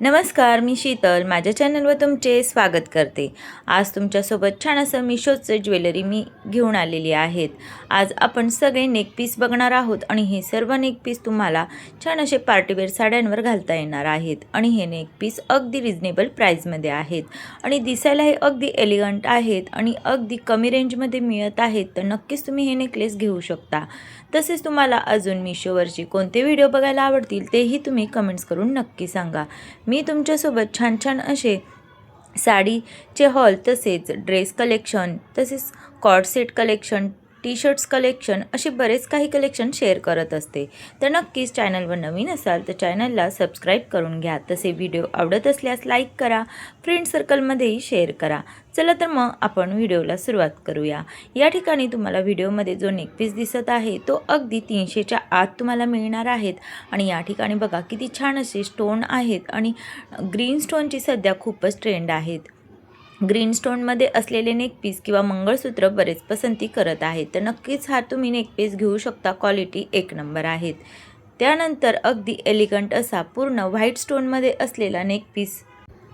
नमस्कार, मी शीतल माझ्या चॅनलवर तुमचे स्वागत करते। आज तुमच्यासोबत छान असं मिशोचं ज्वेलरी मी घेऊन आलेली आहेत। आज आपण सगळे नेक पीस बघणार आहोत आणि हे सर्व नेक पीस तुम्हाला छान असे पार्टीवेअर साड्यांवर घालता येणार आहेत आणि हे नेक पीस अगदी रिजनेबल प्राइसमध्ये आहेत आणि दिसायलाही अगदी एलिगंट आहेत आणि अगदी कमी रेंजमध्ये मिळत आहेत। तर नक्कीच तुम्ही हे नेकलेस घेऊ शकता। तसेच तुम्हाला अजून मिशोवरची कोणते व्हिडिओ बघायला आवडतील तेही तुम्ही कमेंट्स करून नक्की सांगा। मी तुमच्यासोबत छान छान असे साडीचे हॉल, तसेच ड्रेस कलेक्शन, तसेच co-ord set collection, T shirts collection असे बरेच काही कलेक्शन शेअर करत असते। तर नक्कीच चॅनलवर नवीन असाल तर चॅनलला सबस्क्राईब करून घ्या। तसे व्हिडिओ आवडत असल्यास लाईक करा, फ्रेंड सर्कलमध्येही शेअर करा। चला तर मग आपण व्हिडिओला सुरुवात करूया। या ठिकाणी तुम्हाला व्हिडिओमध्ये जो नेक पीस दिसत आहे तो अगदी 300च्या आत तुम्हाला मिळणार आहेत आणि या ठिकाणी बघा किती छान असे स्टोन आहेत आणि ग्रीन स्टोनची सध्या खूपच ट्रेंड आहेत। ग्रीन स्टोनमध्ये असलेले नेक पीस किंवा मंगळसूत्र बरेच पसंती करत आहेत। तर नक्कीच हा तुम्ही नेक पीस घेऊ शकता, क्वालिटी एक नंबर आहेत। त्यानंतर अगदी एलिगंट असा पूर्ण व्हाईट स्टोनमध्ये असलेला नेक पीस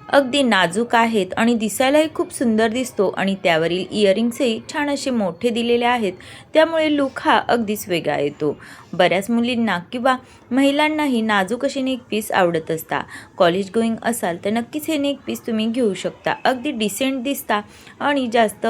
अगदी नाजूक आहेत आणि दिसायलाही खूप सुंदर दिसतो आणि त्यावरील इयरिंग्सही छान असे मोठे दिलेले आहेत, त्यामुळे लुक हा अगदीच वेगळा येतो। बऱ्याच मुलींना किंवा महिलांनाही नाजूक असे नेक पीस आवडत असता। कॉलेज गोईंग असाल तर नक्कीच हे नेक पीस तुम्ही घेऊ शकता। अगदी डिसेंट दिसता आणि जास्त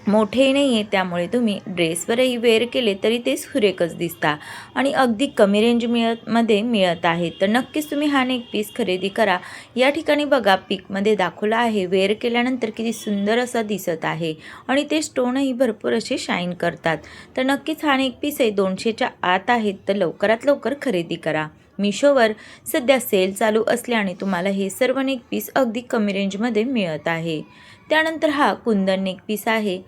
मोठे नाही आहे, त्यामुळे तुम्ही ड्रेसवरही वेअर केले तरी ते सुरेखच दिसता आणि अगदी कमी रेंजमध्ये मिळत आहे। तर नक्कीच तुम्ही हा नेक पीस खरेदी करा। या ठिकाणी बघा पिकमध्ये दाखवला आहे, वेअर केल्यानंतर किती सुंदर असा दिसत आहे आणि ते स्टोनही भरपूर असे शाईन करतात। तर नक्कीच हा नेक पीस आहे 200च्या आत आहेत, तर लवकरात लवकर खरेदी करा। मिशोवर सध्या सेल चालू असल्याने तुम्हाला हे सर्व नेक पीस अगदी कमी रेंजमध्ये मिळत आहे। त्यानंतर हा कुंदन नेक पीस आहे।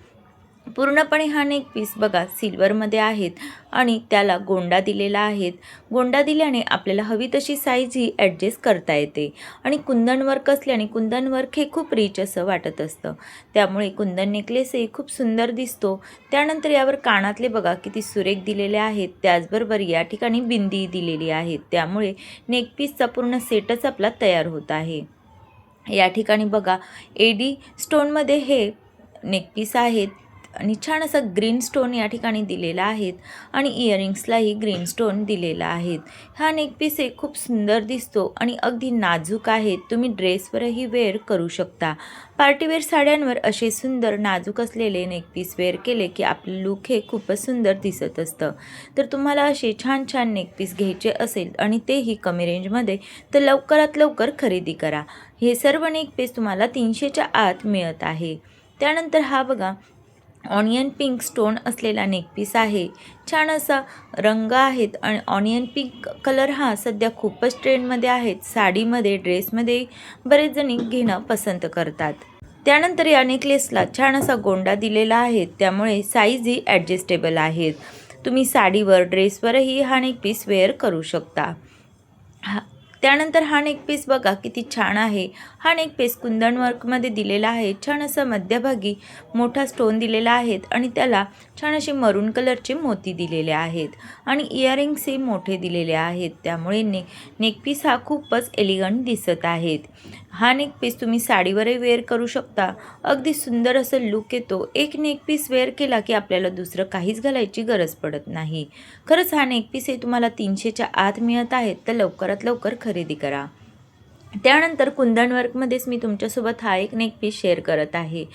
पूर्णपणे हा नेक पीस बघा सिल्वरमध्ये आहेत आणि त्याला गोंडा दिलेला आहेत। गोंडा दिल्याने आपल्याला हवी तशी साईज ही ॲडजस्ट करता येते आणि कुंदन वर्क असल्याने कुंदन वर्क हे खूप रिच असं वाटत असतं, त्यामुळे कुंदन नेकलेसही खूप सुंदर दिसतो। त्यानंतर यावर कानातले बघा किती सुरेख दिलेले आहेत, त्याचबरोबर या ठिकाणी बिंदी दिलेली आहेत, त्यामुळे नेक पीसचा पूर्ण सेटच आपला तयार होत आहे। या ठिकाणी बघा एडी स्टोनमध्ये हे नेक पीस आहेत आणि छान असा ग्रीन स्टोन या ठिकाणी दिलेला आहेत आणि इयरिंग्सलाही ग्रीन स्टोन दिलेला आहेत। हा नेक पीस हे खूप सुंदर दिसतो आणि अगदी नाजूक आहेत, तुम्ही ड्रेसवरही वेअर करू शकता। पार्टीवेअर साड्यांवर असे सुंदर नाजूक असलेले नेक पीस वेअर केले की आपलं लुक हे खूपच सुंदर दिसत असतं। तर तुम्हाला असे छान छान नेक पीस घ्यायचे असेल आणि तेही कमी रेंजमध्ये, तर लवकरात लवकर खरेदी करा। हे सर्व नेक पीस तुम्हाला 300च्या आत मिळत आहे। त्यानंतर हा बघा ऑनियन पिंक स्टोन असलेला नेक पीस आहे। छान असा रंग आहेत आणि ऑनियन पिंक कलर हा सध्या खूपच ट्रेंडमध्ये आहेत। साडीमध्ये, ड्रेसमध्ये बरेच जणी घेणं पसंत करतात। त्यानंतर या नेकलेसला छान असा गोंडा दिलेला आहे, त्यामुळे साईजही ॲडजस्टेबल आहेत। तुम्ही साडीवर, ड्रेसवरही हा नेक पीस वेअर करू शकता। त्यानंतर हा नेक पीस बघा किती छान आहे। हा नेक पीस कुंदन वर्कमध्ये दिलेला आहे। छान असा मध्यभागी मोठा स्टोन दिलेला आहेत आणि त्याला छान असे मरून कलरचे मोती दिलेले आहेत आणि इयरिंग्सही मोठे दिलेले आहेत, त्यामुळे नेक पीस हा खूपच एलिगंट दिसत आहेत। हा नेक पीस तुम्ही साडीवरही वेअर करू शकता, अगदी सुंदर असं लुक येतो। एक नेक पीस वेअर केला की आपल्याला दुसरं काहीच घालायची गरज पडत नाही। खरंच हा नेक पीस हे तुम्हाला 300च्या आत मिळत आहेत, तर लवकरात लवकर खरेदी करा। त्यानंतर कुंदन वर्कमध्येच मी तुमच्यासोबत हा एक नेक पीस शेअर करत आहे।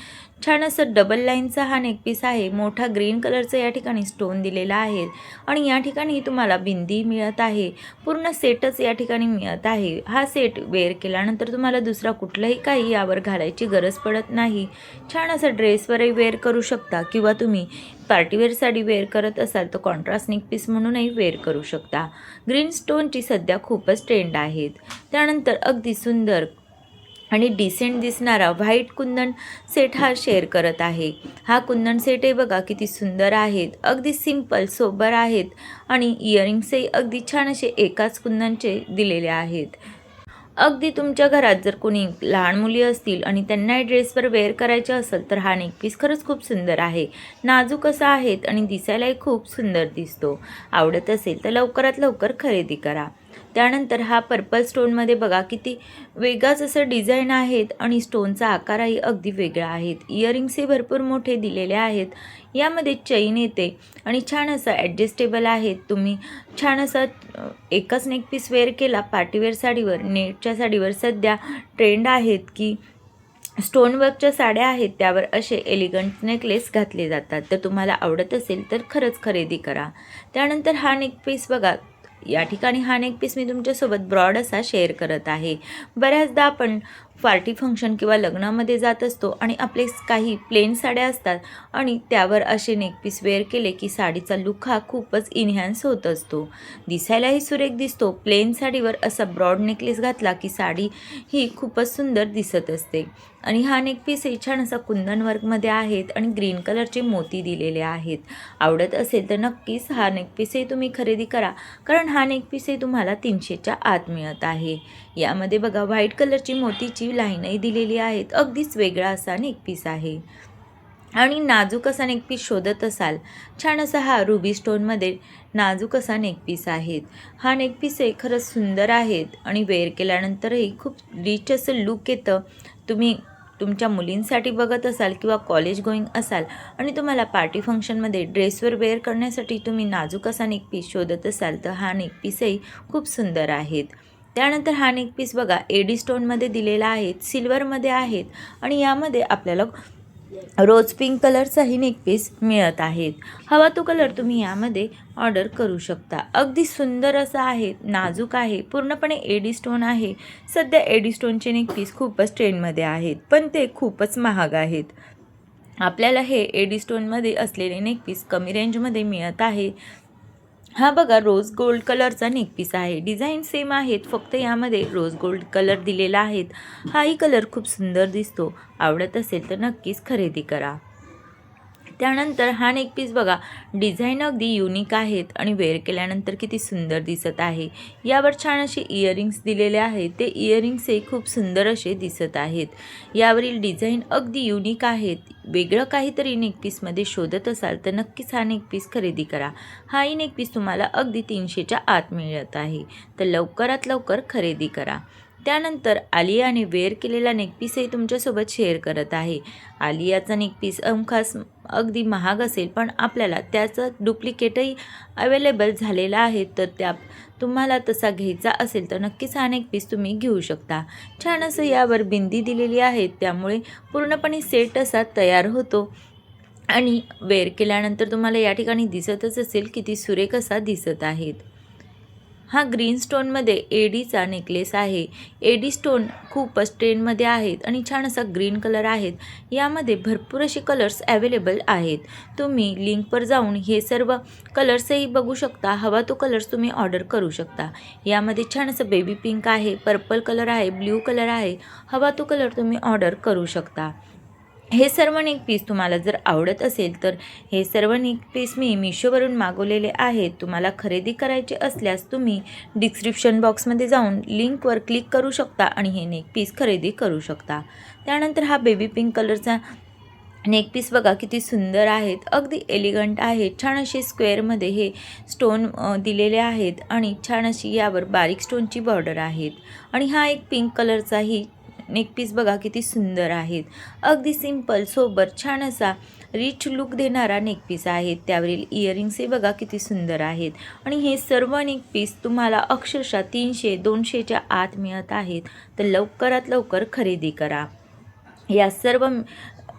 छान असं डबल लाईनचा हा नेक पीस आहे। मोठा ग्रीन कलरचा या ठिकाणी स्टोन दिलेला आहे आणि या ठिकाणी तुम्हाला बिंदी मिळत आहे, पूर्ण सेटच या ठिकाणी मिळत आहे। हा सेट वेअर केल्यानंतर तुम्हाला दुसरा कुठलंही काही यावर घालायची गरज पडत नाही। छान असं ड्रेसवरही वेअर करू शकता किंवा तुम्ही पार्टीवेअर साडी वेअर करत असाल तर कॉन्ट्रास्ट नेक पीस म्हणूनही वेअर करू शकता। ग्रीन स्टोनची सध्या खूपच ट्रेंड आहेत। त्यानंतर अगदी सुंदर आणि डिसेंट दिसणारा व्हाईट कुंदन सेट हा शेअर करत आहे। हा कुंदन सेट आहे बघा किती सुंदर आहेत, अगदी सिंपल सोबर आहेत आणि इयरिंग्सही अगदी छान असे एकाच कुंदनचे दिलेले आहेत। अगदी तुमच्या घरात जर कोणी लहान मुली असतील आणि त्यांना ड्रेसवर वेअर करायचे असेल तर हा नेक पीस खरंच खूप सुंदर आहे। नाजूक असा आहेत आणि दिसायलाही खूप सुंदर दिसतो। आवडत असेल तर लवकरात लवकर खरेदी करा। त्यानंतर हा पर्पल स्टोनमध्ये बघा किती वेगळाच असं डिझाईन आहेत आणि स्टोनचा आकारही अगदी वेगळा आहेत. इयरिंग्सही भरपूर मोठे दिलेले आहेत. यामध्ये चैन येते आणि छान असं ॲडजस्टेबल आहेत. तुम्ही छान असा एकच नेक पीस वेअर केला पार्टीवेअर साडीवर, नेटच्या साडीवर सध्या ट्रेंड आहेत की स्टोनवर्कच्या साड्या आहेत त्यावर असे एलिगंट नेकलेस घातले जातात. तर तुम्हाला आवडत असेल तर खरंच खरेदी करा. त्यानंतर हा नेक पीस बघा, या ठिकाणी हा नेक पीस मी तुमच्यासोबत ब्रॉड असा शेअर करत आहे. बऱ्याचदा आपण पार्टी फंक्शन किंवा लग्नामध्ये जात असतो आणि आपले काही प्लेन साड्या असतात आणि त्यावर असे नेक पीस वेअर केले की साडीचा लुक हा खूपच इन्हॅन्स होत असतो, दिसायलाही सुरेख दिसतो. प्लेन साडीवर असा ब्रॉड नेकलेस घातला की साडी ही खूपच सुंदर दिसत असते. आणि हा नेक पीसही छान असा कुंदन वर्कमध्ये आहेत आणि ग्रीन कलरचे मोती दिलेले आहेत. आवडत असेल तर नक्कीच हा नेक पीसही तुम्ही खरेदी करा, कारण हा नेक पीसही तुम्हाला 300च्या आत मिळत आहे. यामध्ये बघा व्हाईट कलरची मोतीची लाईनही दिलेली आहेत. अगदीच वेगळा असा नेक पीस आहे. आणि नाजूक असा नेक पीस शोधत असाल, छान असा हा रुबी स्टोनमध्ये नाजूक असा नेक पीस आहेत. हा नेक पीसही खरंच सुंदर आहेत आणि वेअर केल्यानंतरही खूप रिच असं लुक येतं. तुम्ही तुमच्या मुलींसाठी बघत असाल किंवा कॉलेज गोईंग असाल आणि तुम्हाला पार्टी फंक्शनमध्ये ड्रेसवर वेअर करण्यासाठी तुम्ही नाजूक असा नेक पीस शोधत असाल तर हा नेक पीसही खूप सुंदर आहेत. त्यानंतर हा नेक पीस बघा एडी स्टोनमध्ये दिलेला आहे, सिल्वरमध्ये आहेत आणि यामध्ये आपल्याला रोज पिंक कलरचाही नेक पीस मिळत आहेत. हवा तो कलर तुम्ही यामध्ये ऑर्डर करू शकता. अगदी सुंदर असं आहे, नाजूक आहे, पूर्णपणे एडी स्टोन आहे. सध्या एडी स्टोनचे नेक पीस खूपच ट्रेंडमध्ये आहेत, पण ते खूपच महाग आहेत. आपल्याला हे एडी स्टोनमध्ये असलेले नेक पीस कमी रेंजमध्ये मिळत आहे. हा बघा रोज गोल्ड कलरचा नेक पीस आहे. डिझाईन सेम आहेत, फक्त यामध्ये रोज गोल्ड कलर दिलेला आहेत. हाही कलर खूप सुंदर दिसतो. आवडत असेल तर नक्कीच खरेदी करा. त्यानंतर हा नेक पीस बघा, डिझाईन अगदी युनिक आहेत आणि वेअर केल्यानंतर किती सुंदर दिसत आहे. यावर छान असे इयरिंग्स दिलेले आहेत. ते इयरिंग्सही खूप सुंदर असे दिसत आहेत. यावरील डिझाईन अगदी युनिक आहेत. वेगळं काहीतरी नेक पीसमध्ये शोधत असाल तर नक्कीच हा नेक पीस खरेदी करा. हाही नेक पीस तुम्हाला अगदी 300च्या आत मिळत आहे. तर लवकरात लवकर खरेदी करा. त्यानंतर आलियाने वेअर केलेला नेक पीसही तुमच्यासोबत शेअर करत आहे. आलियाचा नेक पीस हमखास अगदी महाग असेल, पण आपल्याला त्याचं डुप्लिकेटही अवेलेबल झालेला आहे. तर तुम्हाला तसा घ्यायचा असेल तर नक्कीच हा नेक पीस तुम्ही घेऊ शकता. छान असं यावर बिंदी दिलेली आहे, त्यामुळे पूर्णपणे सेट असा तयार होतो आणि वेअर केल्यानंतर तुम्हाला या ठिकाणी दिसतच असेल किती सुरेख असा दिसत आहेत. हा ग्रीन स्टोनमध्ये एडीचा नेकलेस आहे. एडी स्टोन खूपच ट्रेंडमध्ये आहेत आणि छान असा ग्रीन कलर आहेत. यामध्ये भरपूर असे कलर्स अवेलेबल आहेत. तुम्ही लिंकवर जाऊन हे सर्व कलर्सही बघू शकता. हवा तो कलर्स तुम्ही ऑर्डर करू शकता. यामध्ये छान असं बेबी पिंक आहे, पर्पल कलर आहे, ब्ल्यू कलर आहे. हवा तो कलर तुम्ही ऑर्डर करू शकता. हे सर्व नेक पीस तुम्हाला जर आवडत असेल तर हे सर्व नेक पीस मी मिशोवरून मागवलेले आहेत. तुम्हाला खरेदी करायचे असल्यास तुम्ही डिस्क्रिप्शन बॉक्समध्ये जाऊन लिंकवर क्लिक करू शकता आणि हे नेक पीस खरेदी करू शकता. त्यानंतर हा बेबी पिंक कलरचा नेक पीस बघा किती सुंदर आहेत. अगदी एलिगंट आहे. छान असे स्क्वेअरमध्ये हे स्टोन दिलेले आहेत आणि छान अशी यावर बारीक स्टोनची बॉर्डर आहेत. आणि हा एक पिंक कलरचाही नेक पीस बघा किती सुंदर आहेत. अगदी सिंपल सोबर छान असा रिच लुक देणारा नेक पीस आहेत. त्यावरील इयरिंग्सही बघा किती सुंदर आहेत. आणि हे सर्व नेक पीस तुम्हाला अक्षरशः 300-200च्या आत मिळत आहेत. तर लवकरात लवकर खरेदी करा. या सर्व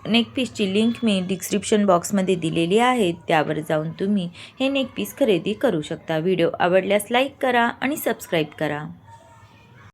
नेक पीसची लिंक मी डिस्क्रिप्शन बॉक्समध्ये दिलेली आहे. त्यावर जाऊन तुम्ही हे नेक पीस खरेदी करू शकता. व्हिडिओ आवडल्यास लाईक करा आणि सबस्क्राईब करा.